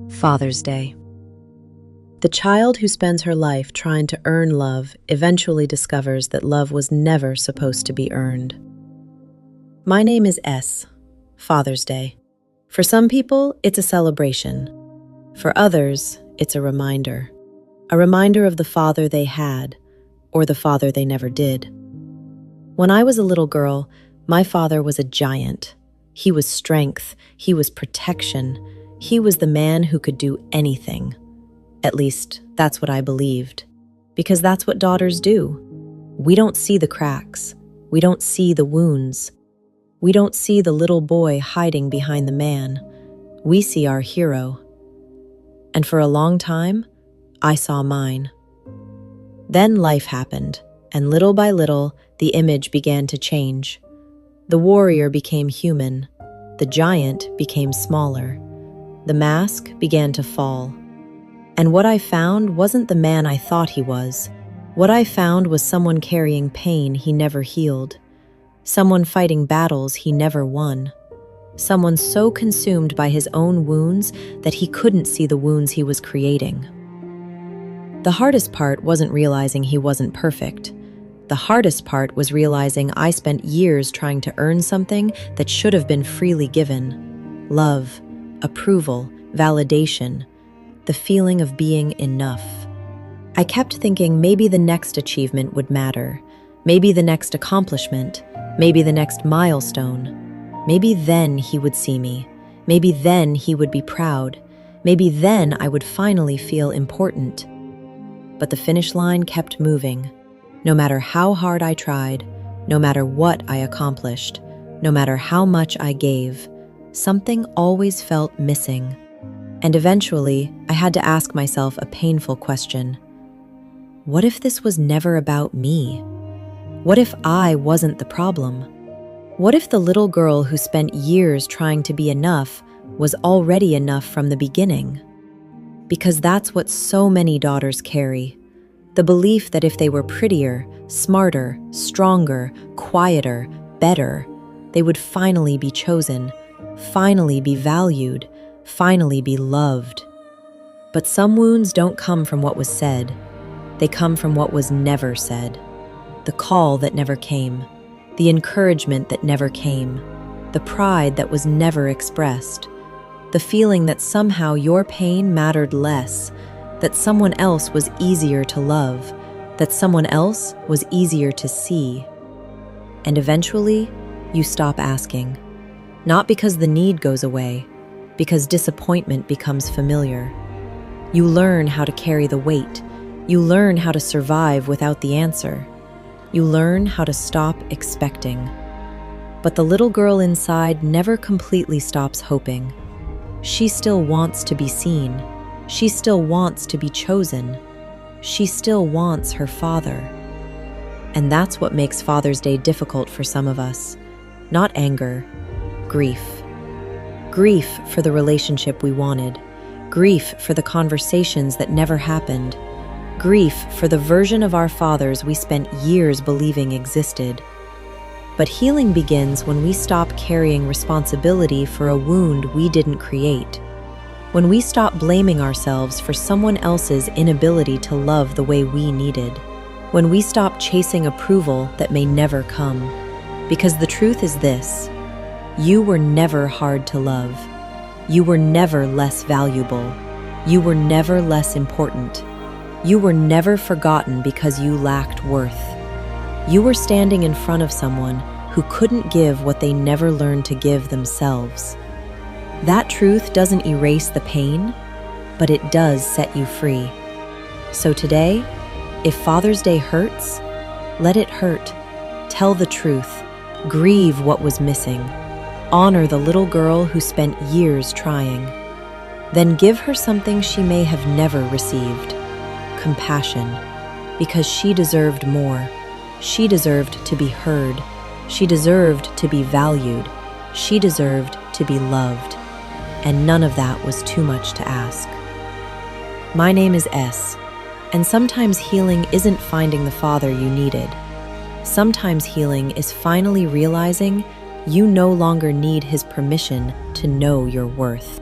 Father's Day. The child who spends her life trying to earn love eventually discovers that love was never supposed to be earned. My name is S. Father's Day. For some people, it's a celebration. For others, it's a reminder. A reminder of the father they had, or the father they never did. When I was a little girl, my father was a giant. He was strength. He was protection. He was the man who could do anything. At least, that's what I believed. Because that's what daughters do. We don't see the cracks. We don't see the wounds. We don't see the little boy hiding behind the man. We see our hero. And for a long time, I saw mine. Then life happened, and little by little, the image began to change. The warrior became human. The giant became smaller. The mask began to fall. And what I found wasn't the man I thought he was. What I found was someone carrying pain he never healed. Someone fighting battles he never won. Someone so consumed by his own wounds that he couldn't see the wounds he was creating. The hardest part wasn't realizing he wasn't perfect. The hardest part was realizing I spent years trying to earn something that should have been freely given. Love, approval, validation, the feeling of being enough. I kept thinking maybe the next achievement would matter. Maybe the next accomplishment. Maybe the next milestone. Maybe then he would see me. Maybe then he would be proud. Maybe then I would finally feel important. But the finish line kept moving. No matter how hard I tried, no matter what I accomplished, no matter how much I gave, something always felt missing. And eventually, I had to ask myself a painful question. What if this was never about me? What if I wasn't the problem? What if the little girl who spent years trying to be enough was already enough from the beginning? Because that's what so many daughters carry. The belief that if they were prettier, smarter, stronger, quieter, better, they would finally be chosen, finally be valued, finally be loved. But some wounds don't come from what was said. They come from what was never said. The call that never came, the encouragement that never came, the pride that was never expressed, the feeling that somehow your pain mattered less, that someone else was easier to love, that someone else was easier to see. And eventually, you stop asking. Not because the need goes away, because disappointment becomes familiar. You learn how to carry the weight. You learn how to survive without the answer. You learn how to stop expecting. But the little girl inside never completely stops hoping. She still wants to be seen. She still wants to be chosen. She still wants her father. And that's what makes Father's Day difficult for some of us. Not anger, grief. Grief for the relationship we wanted. Grief for the conversations that never happened. Grief for the version of our fathers we spent years believing existed. But healing begins when we stop carrying responsibility for a wound we didn't create. When we stop blaming ourselves for someone else's inability to love the way we needed. When we stop chasing approval that may never come. Because the truth is this: you were never hard to love. You were never less valuable. You were never less important. You were never forgotten because you lacked worth. You were standing in front of someone who couldn't give what they never learned to give themselves. That truth doesn't erase the pain, but it does set you free. So today, if Father's Day hurts, let it hurt. Tell the truth. Grieve what was missing. Honor the little girl who spent years trying. Then give her something she may have never received. Compassion. Because she deserved more. She deserved to be heard. She deserved to be valued. She deserved to be loved. And none of that was too much to ask. My name is S, and sometimes healing isn't finding the father you needed. Sometimes healing is finally realizing you no longer need his permission to know your worth.